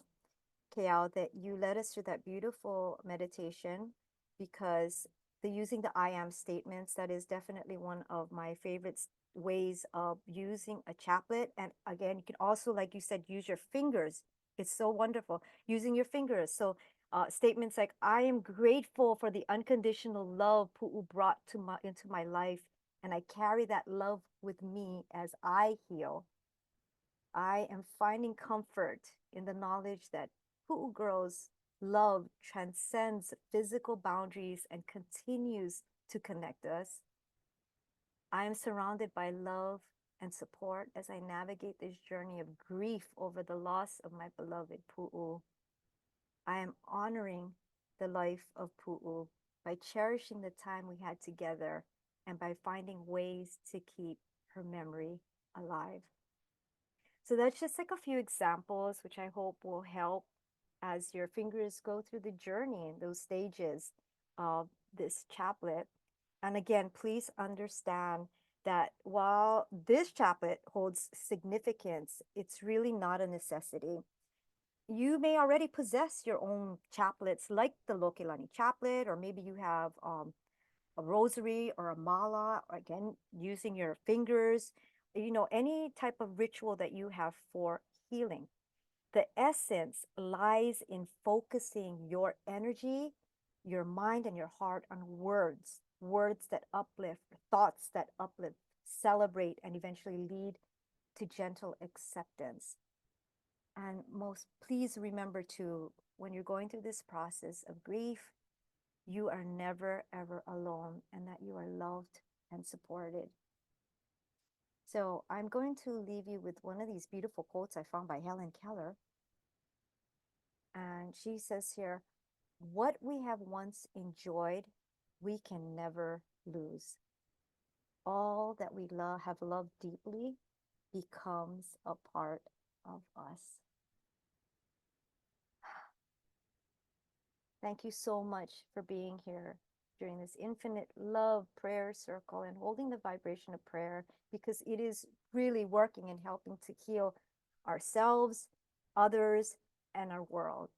Keao, that you led us through that beautiful meditation, because using the I am statements, that is definitely one of my favorite ways of using a chaplet. And again, you can also, like you said, use your fingers. It's so wonderful using your fingers. So statements like, I am grateful for the unconditional love Pu'u brought into my life, and I carry that love with me as I heal. I am finding comfort in the knowledge that Pu'u Girl's love transcends physical boundaries and continues to connect us. I am surrounded by love and support as I navigate this journey of grief over the loss of my beloved Pu'u. I am honoring the life of Pu'u by cherishing the time we had together and by finding ways to keep her memory alive. So that's just like a few examples, which I hope will help as your fingers go through the journey in those stages of this chaplet. And again, please understand that while this chaplet holds significance, it's really not a necessity. You may already possess your own chaplets, like the Lokilani chaplet, or maybe you have a rosary or a mala, or again, using your fingers, any type of ritual that you have for healing. The essence lies in focusing your energy, your mind, and your heart on words that uplift, thoughts that uplift, celebrate, and eventually lead to gentle acceptance. And most, please remember to, when you're going through this process of grief, you are never, ever alone, and that you are loved and supported. So I'm going to leave you with one of these beautiful quotes I found by Helen Keller. And she says here, what we have once enjoyed, we can never lose. All that we have loved deeply becomes a part of us. Thank you so much for being here during this infinite love prayer circle and holding the vibration of prayer, because it is really working and helping to heal ourselves, others, and our world.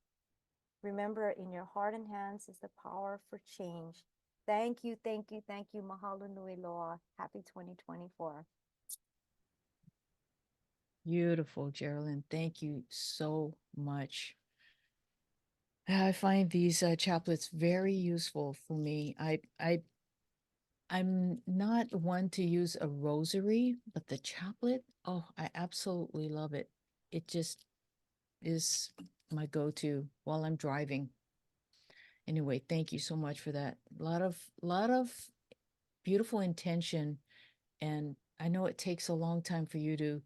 Remember, in your heart and hands is the power for change. Thank you, thank you, thank you. Mahalo nui loa. Happy 2024. Beautiful, Geraldine. Thank you so much. I find these chaplets very useful for me. I'm not one to use a rosary, but the chaplet, oh, I absolutely love it. It just is my go-to while I'm driving. Anyway, thank you so much for that. A lot of beautiful intention, and I know it takes a long time for you to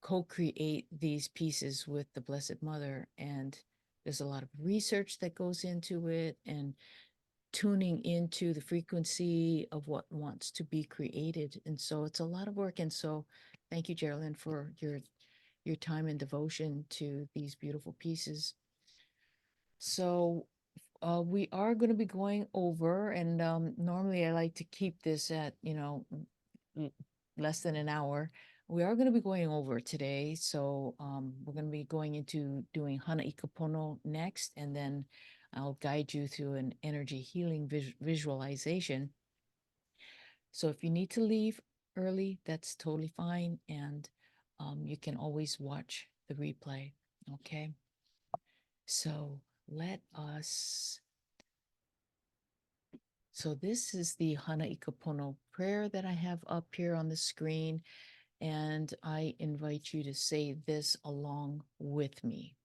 co-create these pieces with the Blessed Mother, and there's a lot of research that goes into it, and tuning into the frequency of what wants to be created. And so it's a lot of work. And so thank you, Geraldine, for your time and devotion to these beautiful pieces. So we are going to be going over, and normally I like to keep this at, less than an hour. We are going to be going over today. So we're going to be going into doing Hana Ikapono next, and then I'll guide you through an energy healing visualization. So if you need to leave early, that's totally fine. And you can always watch the replay. Okay. So let us. So this is the Hana Ikapono prayer that I have up here on the screen. And I invite you to say this along with me.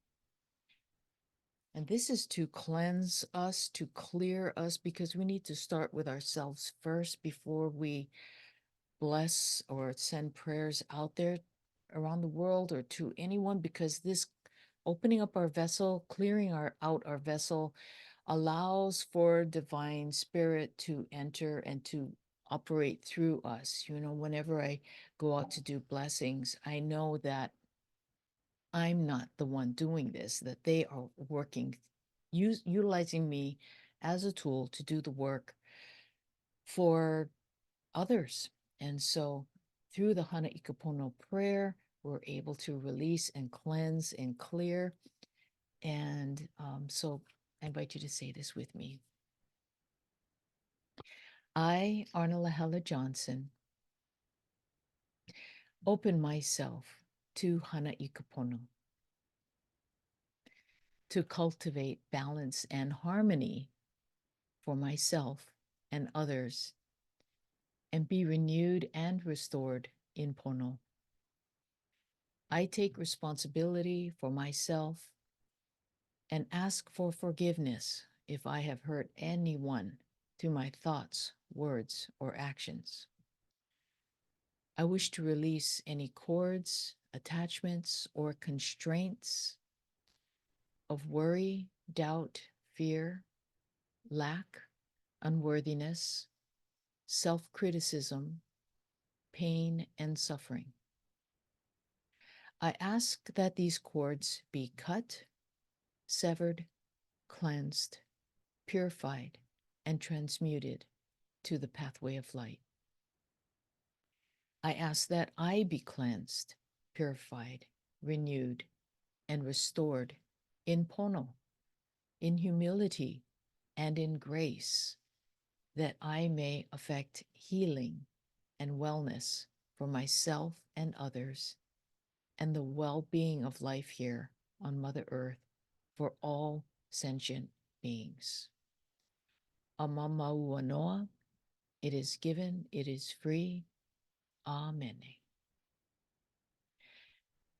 And this is to cleanse us, to clear us, because we need to start with ourselves first before we bless or send prayers out there around the world or to anyone, because this opening up our vessel, clearing out our vessel, allows for divine spirit to enter and to operate through us. Whenever I go out to do blessings, I know that I'm not the one doing this, that they are working, utilizing me as a tool to do the work for others. And so through the Hana Ikapono prayer, we're able to release and cleanse and clear. And so I invite you to say this with me. I, Arnalahela Johnson, open myself to Hana Ikapono to cultivate balance and harmony for myself and others, and be renewed and restored in Pono. I take responsibility for myself and ask for forgiveness if I have hurt anyone through my thoughts, words, or actions. I wish to release any cords, attachments, or constraints of worry, doubt, fear, lack, unworthiness, self-criticism, pain, and suffering. I ask that these cords be cut, severed, cleansed, purified, and transmuted to the pathway of light. I ask that I be cleansed, purified, renewed, and restored in Pono, in humility, and in grace, that I may affect healing and wellness for myself and others, and the well-being of life here on Mother Earth for all sentient beings. Amamau Anoa, it is given, it is free. Amen.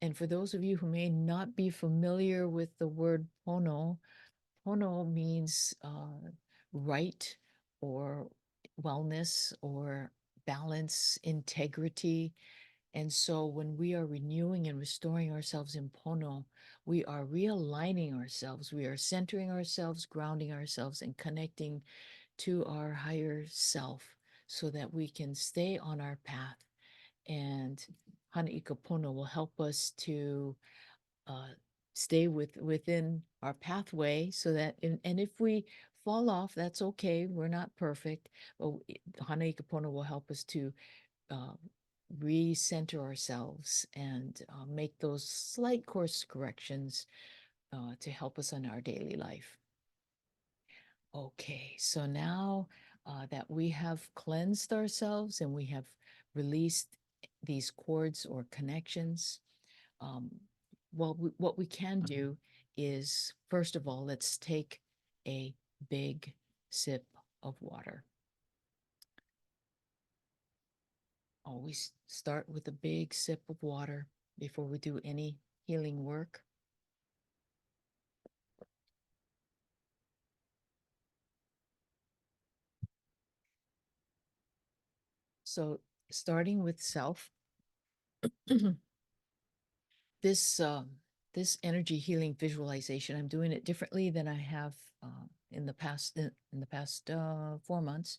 And for those of you who may not be familiar with the word Pono, Pono means right or wellness or balance, integrity. And so when we are renewing and restoring ourselves in Pono, we are realigning ourselves. We are centering ourselves, grounding ourselves, and connecting to our higher self so that we can stay on our path. And Hana Ikapono will help us to stay within our pathway so that, and if we fall off, that's okay. We're not perfect, but Hana Ikapono will help us to recenter ourselves and make those slight course corrections to help us in our daily life. Okay, so now that we have cleansed ourselves and we have released these cords or connections, what we can do is, first of all, let's take a big sip of water. Always start with a big sip of water before we do any healing work. So starting with self, this this energy healing visualization, I'm doing it differently than I have in the past 4 months.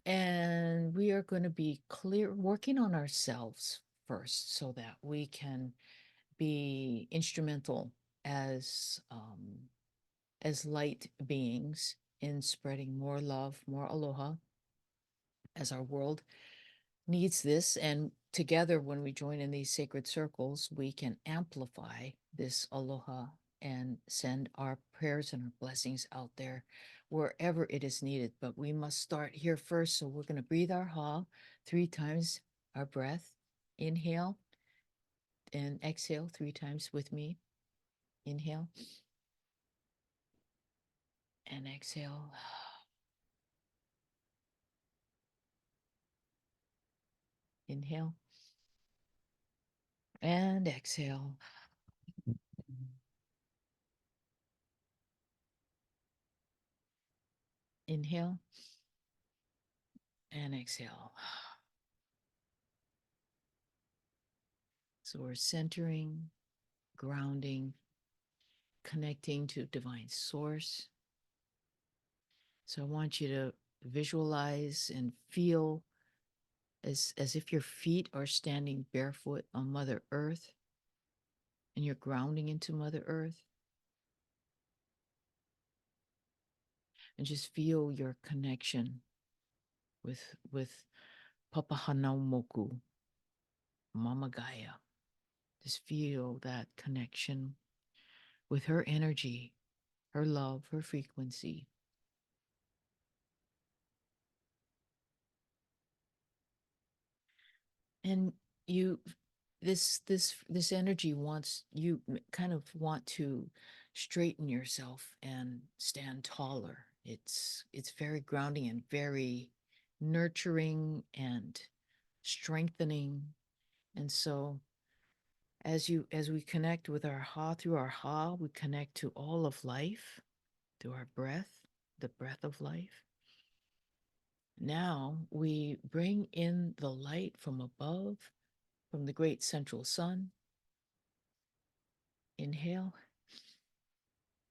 And we are going to be working on ourselves first so that we can be instrumental as light beings in spreading more love, more aloha, as our world needs this. And together, when we join in these sacred circles, we can amplify this aloha and send our prayers and our blessings out there wherever it is needed. But we must start here first. So we're going to breathe our ha 3 times, our breath. Inhale and exhale 3 times with me. Inhale and exhale. Inhale and exhale. Inhale and exhale. So we're centering, grounding, connecting to divine source. So I want you to visualize and feel as if your feet are standing barefoot on Mother Earth and you're grounding into Mother Earth. And just feel your connection with Papahanaumoku, Mama Gaia. Just feel that connection with her energy, her love, her frequency. And you, this energy wants you kind of want to straighten yourself and stand taller. It's very grounding and very nurturing and strengthening. And so as we connect with our ha, through our ha, we connect to all of life, through our breath, the breath of life. Now we bring in the light from above, from the great central sun. Inhale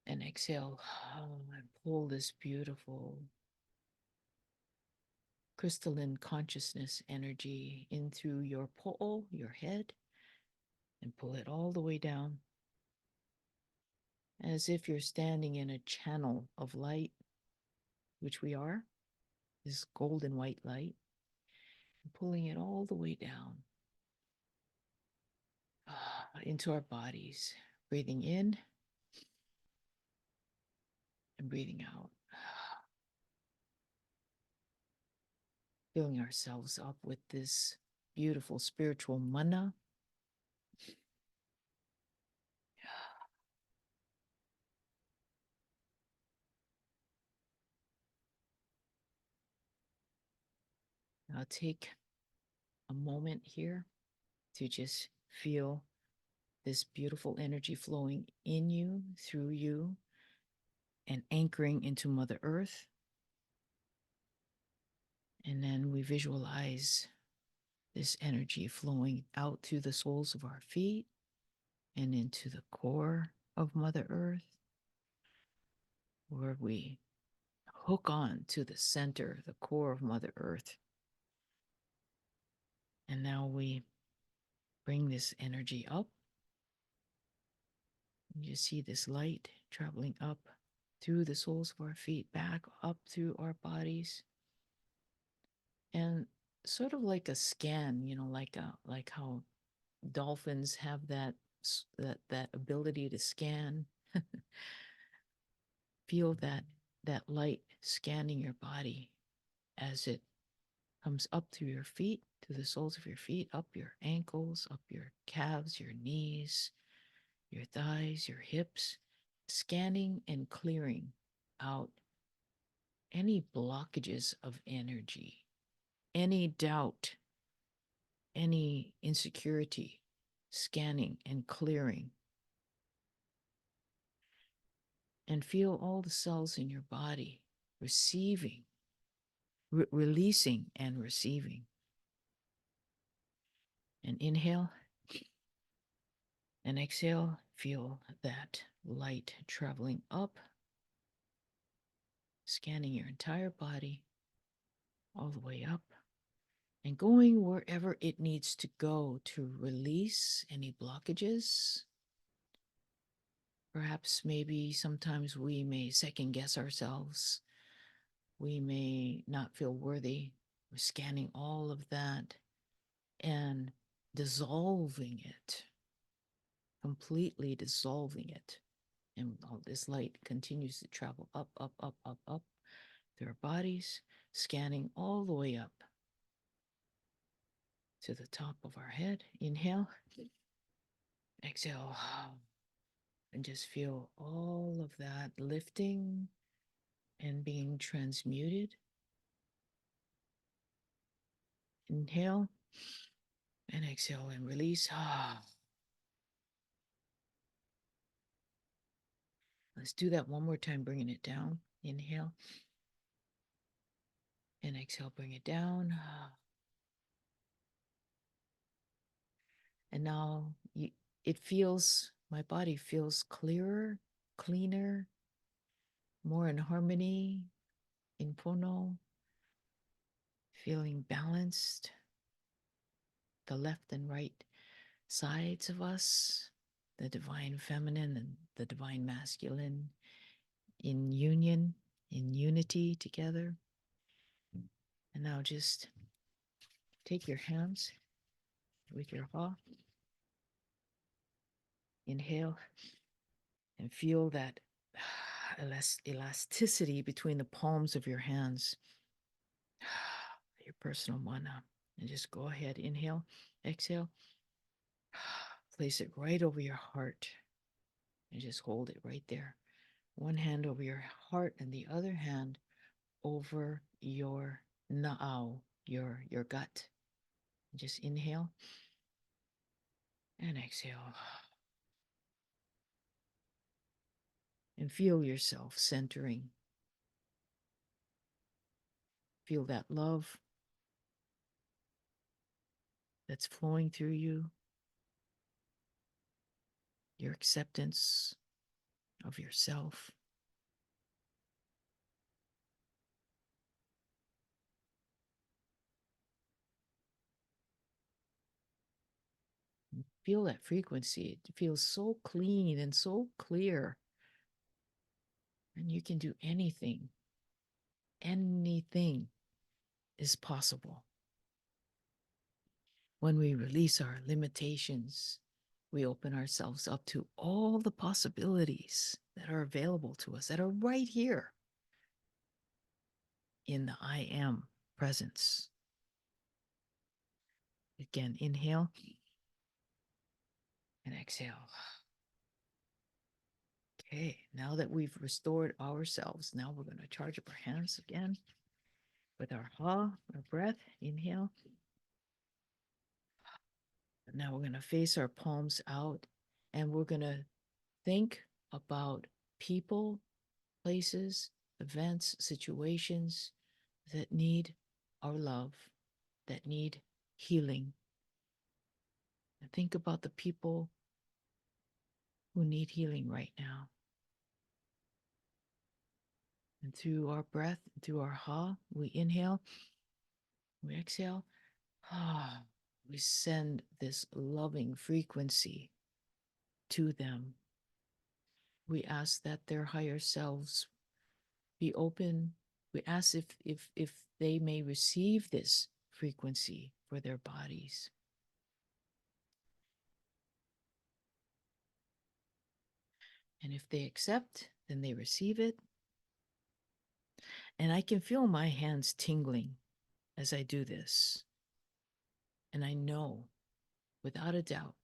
and exhale. And pull this beautiful crystalline consciousness energy in through your po'o, your head, and pull it all the way down, as if you're standing in a channel of light, which we are, this golden white light, and pulling it all the way down into our bodies, breathing in and breathing out, filling ourselves up with this beautiful spiritual mana. Now take a moment here to just feel this beautiful energy flowing in you, through you, and anchoring into Mother Earth. And then we visualize this energy flowing out through the soles of our feet and into the core of Mother Earth, where we hook on to the center, the core of Mother Earth. And now we bring this energy up. You see this light traveling up through the soles of our feet, back up through our bodies. And sort of like a scan, like how dolphins have that ability to scan. Feel that light scanning your body as it comes up through your feet, to the soles of your feet, up your ankles, up your calves, your knees, your thighs, your hips, scanning and clearing out any blockages of energy, any doubt, any insecurity, scanning and clearing. And feel all the cells in your body receiving, releasing and receiving. And inhale and exhale, Feel that light traveling up, scanning your entire body all the way up and going wherever it needs to go to release any blockages. Perhaps maybe sometimes we may second guess ourselves. We may not feel worthy. We're scanning all of that and dissolving it, completely dissolving it. And all this light continues to travel up, up, up, up, up through our bodies, scanning all the way up to the top of our head. Inhale, exhale, and just feel all of that lifting and being transmuted. Inhale and exhale and release. Let's do that one more time, bringing it down. Inhale and exhale, bring it down. And now it feels, my body feels clearer, cleaner, more in harmony, in Pono, feeling balanced. The left and right sides of us, the divine feminine and the divine masculine, in union, in unity together. And now just take your hands with your paw. Inhale and feel that elasticity between the palms of your hands, your personal mana. And just go ahead, inhale, exhale, place it right over your heart and just hold it right there. One hand over your heart and the other hand over your na'au, your gut. Just inhale and exhale. And feel yourself centering. Feel that love that's flowing through you, your acceptance of yourself. Feel that frequency. It feels so clean and so clear. And you can do anything. Anything is possible. When we release our limitations, we open ourselves up to all the possibilities that are available to us, that are right here in the I am presence. Again, inhale and exhale. Okay, now that we've restored ourselves, now we're going to charge up our hands again with our ha, our breath. Inhale. Now we're going to face our palms out and we're going to think about people, places, events, situations that need our love, that need healing. And think about the people who need healing right now. And through our breath, through our ha, we inhale, we exhale, we send this loving frequency to them. We ask that their higher selves be open. We ask if they may receive this frequency for their bodies. And if they accept, then they receive it. And I can feel my hands tingling as I do this. And I know, without a doubt,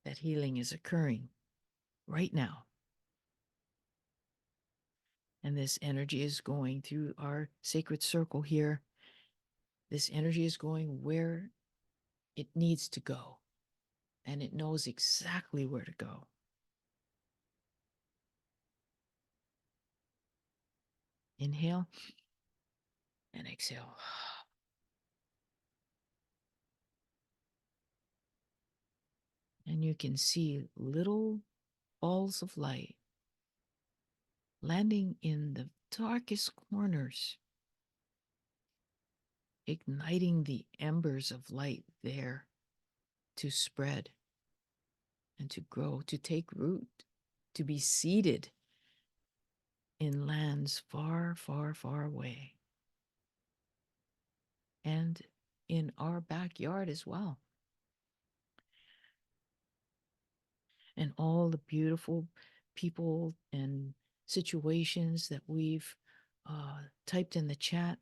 that healing is occurring right now. And this energy is going through our sacred circle here. This energy is going where it needs to go. And it knows exactly where to go. Inhale and exhale. And you can see little balls of light landing in the darkest corners, igniting the embers of light there to spread and to grow, to take root, to be seeded in lands far, far, far away. And in our backyard as well. And all the beautiful people and situations that we've typed in the chat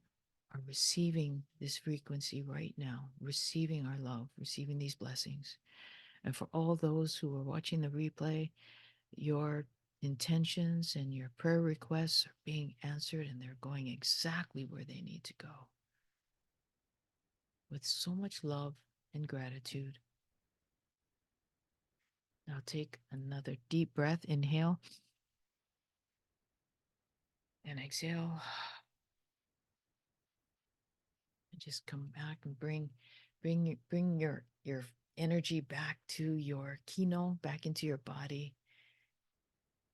are receiving this frequency right now, receiving our love, receiving these blessings. And for all those who are watching the replay, your intentions and your prayer requests are being answered, and they're going exactly where they need to go. With so much love and gratitude. Now take another deep breath. Inhale and exhale. And just come back and bring your energy back to your kino, back into your body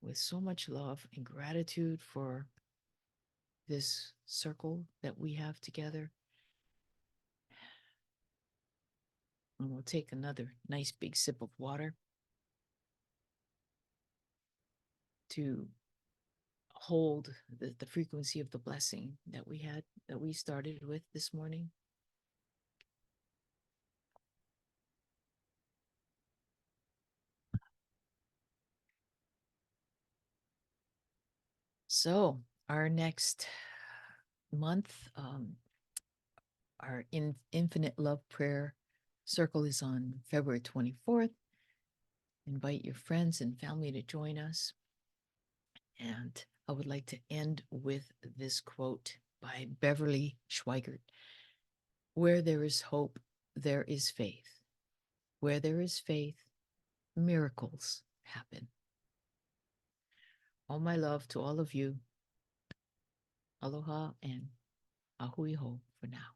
with so much love and gratitude for this circle that we have together. And we'll take another nice big sip of water to hold the frequency of the blessing that we started with this morning. So our next month, our Infinite Love Prayer Circle is on February 24th. Invite your friends and family to join us. And I would like to end with this quote by Beverly Schweigert. Where there is hope, there is faith. Where there is faith, miracles happen. All my love to all of you. Aloha and ahui ho for now.